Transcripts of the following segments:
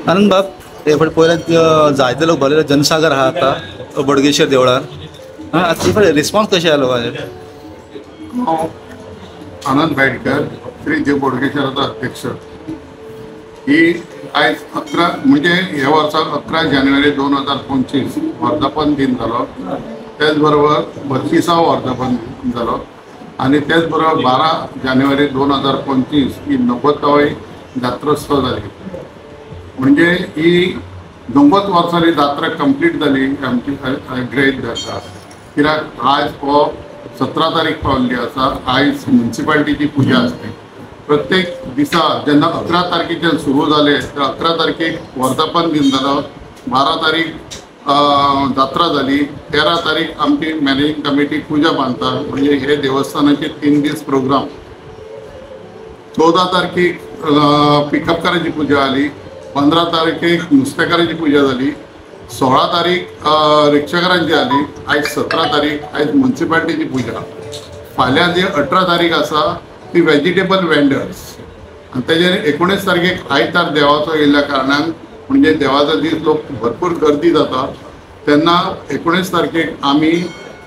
आनंद बाब हे पण पयल्यात जायते लोक भरलेले जनसागर आहा आता बोडगेश्वर देवळार आता रिस्पॉन्स कशें आहा लोकांचे? आनंद भाईटकर श्री देव बोडगेश्वराचो अध्यक्ष ही आयज 11 म्हणजे ह्या वर्साक 11 जानेवारी 2025 वर्धापन दिन जालो. त्याच बरोबर 32वा वर्धापन दिन जालो आणि त्याच बरोबर 12 जानेवारी 2025 ही 90वी जात्रोत्सव जाली. म्हणजे ही 90 वर्सांनी जात्रा कंप्लीट जाली आमची ग्रेट जात्रा. कित्याक आज हो 17 तारीख पावल्ली आसा. आयज म्युनिसिपालिटीची पूजा असते. प्रत्येक दिसा जेन्ना 11 तारखेच्यान सुरू जाले तर 11 तारखेक वर्धापन दिन जालो. 12 तारीख जात्रा जाली. 13 तारीख आमची मॅनेजिंग कमिटी पूजा बांदता म्हणजे हे देवस्थानाचे 3 दीस प्रोग्राम. 14 तारखेक पिकअपकाराची पूजा जाली. 15 तारखेक नुस्तेकाराची पूजा जाली. 16 तारीख रिक्षाकारांची जाली. आयज 17 तारीख आयज म्युनिसिपालिटीची पूजा. फाल्यां जी 18 तारीख आसा ती वेजिटेबल वेंडर्स आणि तेजेर 19 तारखेक आयतार देवाचो येयल्ल्या कारणान म्हणजे देवाचो दीस लोक भरपूर गर्दी जाता. तेन्ना 19 तारखेक आमी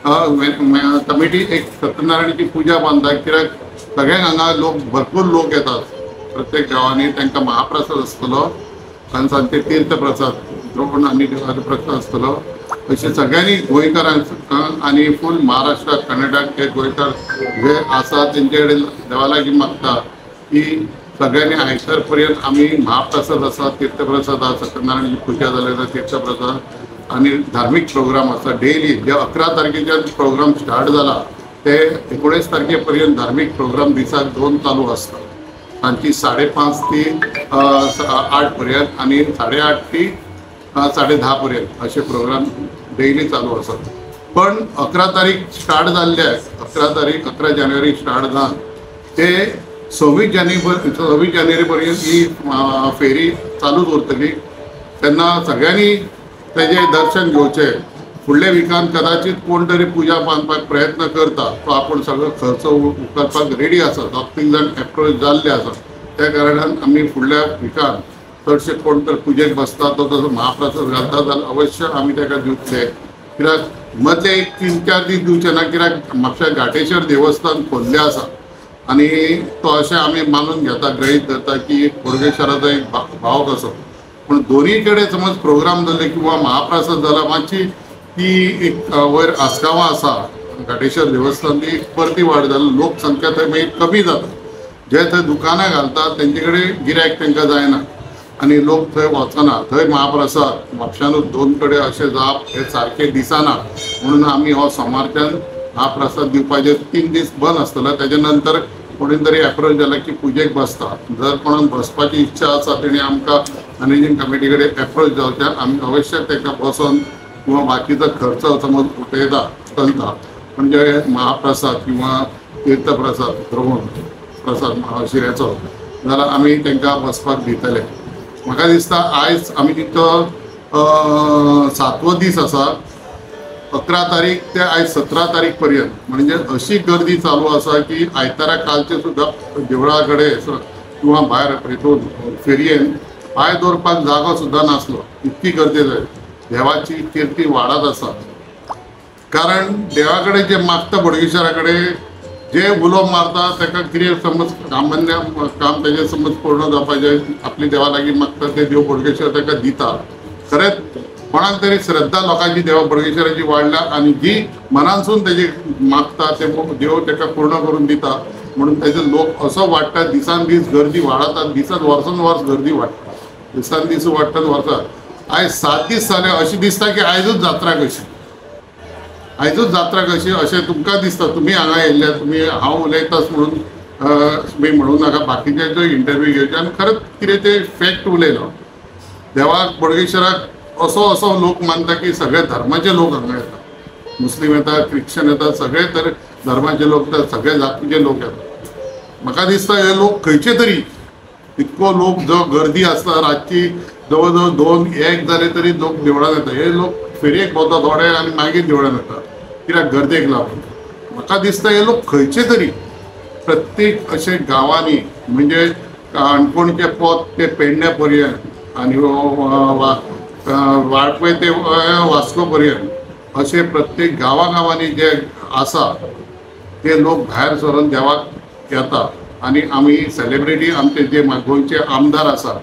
कमिटी एक सत्यनारायणाची पूजा बांदता. कित्याक सगळ्यांक हांगा लोक भरपूर लोक येतात. प्रत्येक गांवांनी तांकां महाप्रसाद आसतलो आणि सांजचे तीर्थ प्रसाद द्रोण आनी देवाचो प्रसाद आसतलो. अशें सगळ्यांनी गोंयकारांक आनी फूल महाराष्ट्रा कर्नाटक हे गोंयकार जे आसा तेंचे कडेन देवा लागीं मागता की सगळ्यांनी आयतार पर्यंत आमी महाप्रसाद आसा तीर्थप्रसाद आसा सत्यनारायणाची पूजा जाल्यार तीर्थप्रसाद आनी धार्मीक प्रोग्राम आसा डेली. जे 11 तारखेच्यान प्रोग्राम स्टार्ट जाला ते 19 तारखे पर्यंत धार्मीक प्रोग्राम दिसाक 2 चालू आसता. सांजची 5:30 ते 8 पर्यंत आणि 8:30 ते 10:30 पर्यंत असे प्रोग्राम डेली चालू असतात. पण 11 तारीख स्टार्ट जाल्ले 11 जानेवारी स्टार्ट जावन ते 26 जानेवारी पर्यंत ही फेरी चालूच उरतली. तेन्ना सगळ्यांनी तेजे दर्शन घेवचें. फुडल्या विकान कदाचित कोण तरी पूजा बांदपाक प्रयत्न करता तो आपण सगळो खर्च करपाक रेडी आसा. 2-3 जाण एप्रोच जाल्ले आसा. त्या कारणान आमी फुडल्या विकान चडशे कोण तर पुजेक बसता तो तसो महाप्रसाद घालता जाल्यार अवश्य आमी ताका दिवचें. कित्याक मदले 1-3-4 दीस दिवचे ना. कित्याक म्हापशा घाटेश्वर देवस्थान खोल्लें आसा आनी तो अशें आमी मानून घेता गृहीत धरता की बोडगेश्वराचो एक भाव कसो. पूण दोनूय कडेन समज प्रोग्राम जाले किंवा महाप्रसाद जाला मातशी ती एक वयर आसगांवां आसा घाटेश्वर देवस्थान ती परती वाड जाली. लोकसंख्या थंय मागीर कमी जाता. जे थंय दुकानां घालतात तेंचे कडेन गिरायक तांकां जायना आनी लोक थंय वचना. थंय महाप्रसाद म्हापशानूच 2 कडेन अशें जावप हे सारकें दिसना. म्हणून आमी हो सोमारच्यान महाप्रसाद दिवपाचे 3 दीस बंद आसतलो. तेजे नंतर कोणी तरी एप्रोच जाला की पुजेक बसता. जर कोणाक बसपाची इच्छा आसा तेणी आमकां मॅनेजिंग कमिटी कडेन एप्रोच जावचें. आमी अवश्य ताका बसोन किंवा बाकीचो खर्च समज उठयता चलता म्हणजे महाप्रसाद किंवा तीर्थप्रसाद द्रोण प्रसाद शिऱ्याचो जाल्यार आमी तांकां बसपाक दितले. म्हाका दिसता आयज आमी तितलो 7वो दीस आसा. 11 तारीख ते आयज 17 तारीख पर्यंत म्हणजे अशी गर्दी चालू आसा की आयतारा कालचे सुद्दां देवळा कडेन किंवा भायर हितून फेरयेन पांय दवरपाक जागो सुद्दां नासलो. इतकी गर्दी जाली. देवाची किर्ती वाडत आसा. कारण देवा कडेन जे मागता बोडगेश्वरा कडेन जे उलोवप मारता ताका कितें समज सामान्य काम तेजें समज पूर्ण जावपाचें आपली देवा लागीं मागता ते देव बोडगेश्वर ताका दिता. खरेंच कोणाक तरी श्रद्धा लोकांची देवा बोडगेश्वराची वाडल्या आनी जी मनानसून तेजे मागता ते देव ताका पूर्ण करून दिता. म्हणून तेजे लोक असो वाडटा. दिसान दीस गर्दी वाडता. दिसान वर्सान वर्स गर्दी वाडटा. दिसान दीस वाडटात वर्सां. आयज 7 दीस जाले अशें दिसता की आयजूच जात्रा कशी. आयजूच जात्रा कशी अशें तुमकां दिसता. तुमी हांगा येयल्ले तुमी हांव उलयताच म्हणून तुमी म्हणूं नाका. बाकीच्यांचो इंटरव्यू घेवचे आनी खरेंच कितें ते फॅक्ट उलयलो. देवाक बोडगेश्वराक असो लोक मानता की सगळे धर्माचे लोक हांगा येतात. मुस्लीम येतात क्रिश्चन येतात सगळे तर धर्माचे लोक येतात सगळे जातीचे लोक येतात. म्हाका दिसता हे लोक खंयचे तरी इतको लोक जो गर्दी आसता रातची जवळ जवळ 2-1 जाले तरी लोक देवळान येता. हे लोक फेरयेक वता थोडे आनी मागीर देवळान येतात कित्याक गर्देक लागून. म्हाका दिसता हे लोक खंयचे तरी प्रत्येक अशे गांवांनी म्हणजे काणकोणचे पोत ते पेडण्या पर्यंत आणि वाळपय ते वास्को पर्यंत असे प्रत्येक गांवांनी जे आसा ते लोक भायर सरून देवाक येतात आणि आमी सेलिब्रिटी आमचे जे गोंयचे आमदार आसा,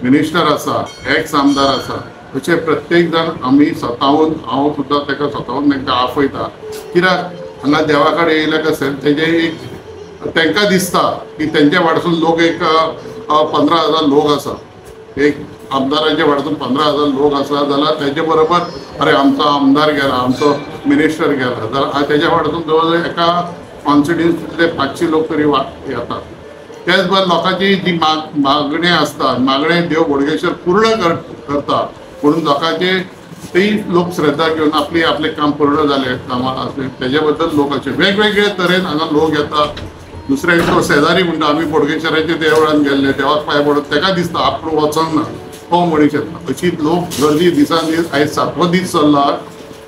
मिनिस्टर आसा, एक्स आमदार आसा, असे प्रत्येक जण आमी स्वताहून हांव सुद्दां ताका स्वताहून तांकां आफयता. कित्याक हांगा देवा कडेन येयले कशें तेजे एक तांकां दिसता की तेंच्या वाडसून लोक एक 15,000 लोक आसा, एक आमदारांच्या वाडसून 15,000 लोक आसा जाल्यार तेजे बरोबर अरे आमचो आमदार गेला, आमचो मिनिस्टर गेला जाल्यार तेज्या वाडसून जवळ एका कॉन्स्टिट्युन्सींतले 500 लोक तरी येतात. त्याच बरोबर लोकांची जी मागणी आसता, मागणे देव बोडगेश्वर पूर्ण करता म्हणून लोकांचे तेही लोक श्रद्धा घेवन आपले काम पूर्ण जाले कामां तेज्या बद्दल लोक अशे वेगवेगळे तरेन हांगा लोक येतात. दुसरे तो शेजारी म्हणटा आमी बोडगेश्वराच्या देवळान गेल्ले, देवाक पांय पडत, ताका दिसता आपूण वचोंक ना, हो मनीस येता. अशी लोक गर्दी दिसान दीस आयज 7वो दीस चल्ला.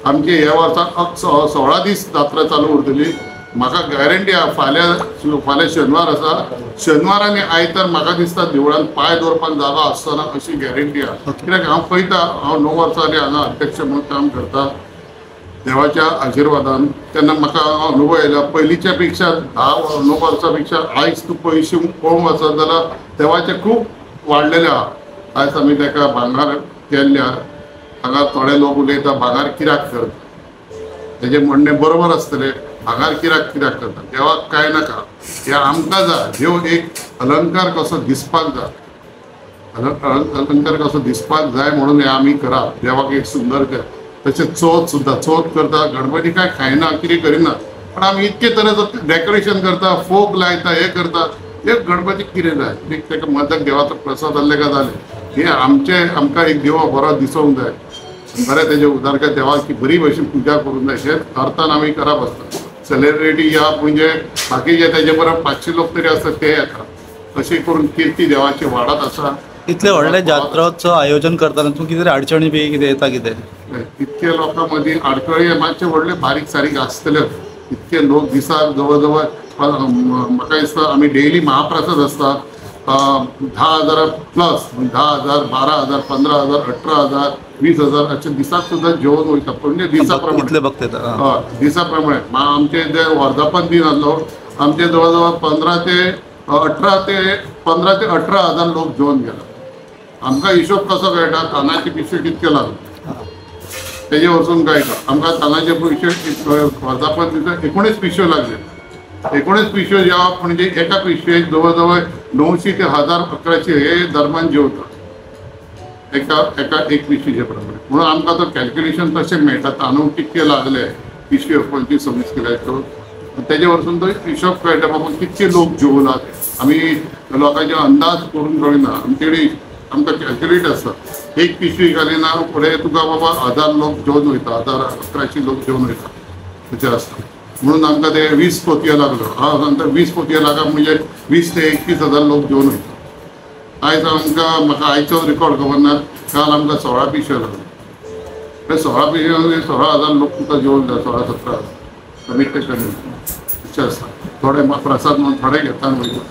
आमचे ह्या वर्साक 16 दीस जात्रा चालू उरतली. म्हाका गॅरंटी आहा फाल्यां शेनवार आसा, शेनवार आनी आयतार म्हाका दिसता देवळान पांय दवरपाक जागो आसतना अशी गॅरंटी आहा. कित्याक हांव पळयता, हांव 9 वर्सां जालीं हांगा अध्यक्ष म्हणून काम करता देवाच्या आशिर्वादान. तेन्ना म्हाका अनुभव येयला पयलींच्या पेक्षा 9 वर्सां पेक्षा आयज तूं पयशे पळोवंक वचत जाल्यार देवाचें खूब वाडलेलें आहा. आयज आमी ताका भांगर केल्ल्या, हांगा थोडे लोक उलयता भांगर कित्याक करता, तेजें म्हणणें बरोबर आसतलें. भांगर कित्याक करता, देवाक कांय नाका, हे आमकां जाय. देव एक अलंकार कसो दिसपाक जाय, अलंकार कसो दिसपाक जाय म्हणून हे आमी करप. देवाक एक सुंदर तशें चवथ सुद्दां चवथ करता, गणपती काय खायना, कितें करिना, पण आमी इतके तरेचो डेकोरेशन करता, फोग लायता, हे करता. हे गणपतीक कितें जाय, ताका मदक देवाचो प्रसाद जाल्ले काय जालें. हे आमकां एक देवा बरो दिसोंक जाय, बरें तेजे उदारका देवाची बरी भशेन पुजा करूंक जाय. हे अर्थान आमी करप आसता. सेलिब्रिटी या म्हणजे बाकीचे तेजे बरोबर 500 लोक तरी आसतात ते येतात. अशी करून किर्ती देवाची वाडत आसा. इतले व्हडले जात्राचो आयोजन करतना तूं कितें अडचणी बी कितें येता कितें? इतके लोकां मदीं अडचणी मातशे व्हडले बारीक सारीक आसतल्यो. इतके लोक दिसाक जवळ जवळ म्हाका दिसता आमी डेली महाप्रसाद आसता 10,000 प्लस, 10,000, 12,000, 15,000, 18,000, 20,000 अशे दिसाक सुद्दां जेवण वयता. म्हणजे दिसा प्रमाणे हय दिसा प्रमाणे. आमचे जे वर्धापन दीन आसलो आमचे जवळ जवळ 15 ते 18,000 लोक जेवण गेला. आमकां हिशोब कसो कळटा, तांदळाचे पिशवे कितके लागले तेजे वचून कळटा. आमकां तांदळाचे पिशवे वर्धापन दिसा 19 पिशवे लागले. 19 पिशवे जेवप म्हणजे एका पिशवेक जवळ जवळ 900 ते 1,000-1,100 हे दरम्यान जेवता एका एक पिशवेचे प्रमाणे. म्हणून आमकां तो कॅल्क्युलेशन तशें मेळटा तांदूळ कितके लागले पिशवे 25-26 किलोच्यो तेजे वरसून तो हिशोब कळटा बाबा कितके लोक जेवलात. आमी लोकांचे अंदाज करून कळना, आमचे कडेन आमकां कॅल्क्युलेट आसता. एक पिशवी घालिना फुडें तुका बाबा 1,000 लोक जेवन वयता, 1,000-1,100 लोक जेवन वयता अशें आसता. म्हणून आमकां ते 20 पोतयो लागलो. हांव सांगता 20 पोतयो लागप म्हणजे 20 ते 21,000 लोक जेवन वयता. आयज म्हाका आयचो रिकॉर्ड खबर ना, काल आमकां 16 पिशव्यो लागल्यो. ते 16 पिशव्यो 16,000 लोक तुका जेवण जाय, 16-17,000 कमीत ते कमी अशें आसता. थोडे प्रसाद म्हणून थोडे घेता आनी वयता.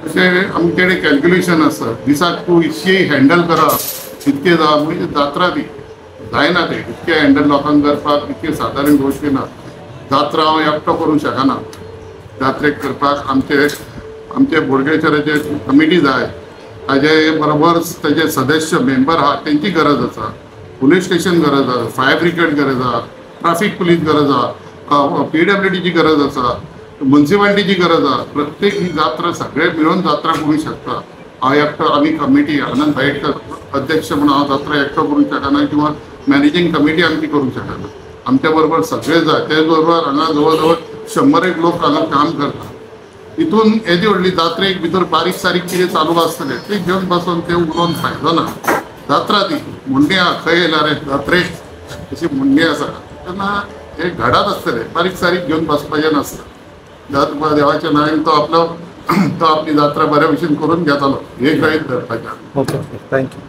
अशें आमचे कडेन कॅल्क्युलेशन आसता. दिसाक तूं इतकी हँडल करप इतके म्हणजे जात्रा ती जायना. ते इतके हँडल लोकांक करपाक इतके सादारण गोश्टी ना. जात्रा हांव एकटो करूंक शकना. जात्रेक करपाक आमचे बोडगेश्वराचे कमिटी जाय, ताजे बरोबर ताजे सदस्य मेंबर आहा तेंची गरज आसा, पुलीस स्टेशन गरज आसा, फायर ब्रिगेड गरज आहा, ट्राफीक पुलीस गरज आहा, PWDची गरज आसा, म्युन्सिपालिटीची गरज आहा. प्रत्येक ही जात्रा सगळे मिळून जात्रा करूंक शकता. हांव एकटो आमी कमिटी आनंद भायेडकर अध्यक्ष म्हणून हांव जात्रा एकटो करूंक शकना किंवा मॅनेजींग कमिटी आमची करूंक शकना. आमच्या बरोबर सगळे जाय. तेच बरोबर हांगा जवळ जवळ 100 लोक हांगा काम करता. हितून येदी व्हडली जात्रेक भितर बारीक सारीक कितें चालू आसतलें ते घेवन बसून ते उलोवन फायदो ना. जात्रा ती मुंडे आहा खंय येयला रे जात्रेक अशी मुंडे आसा तेन्ना हे घडत आसतलें. बारीक सारीक घेवन बसपाचें नासता. देवाच्या नांवान तो आपली जात्रा बऱ्या भशेन करून घेतालो हे गळीत धरपाचें. Okay thank you.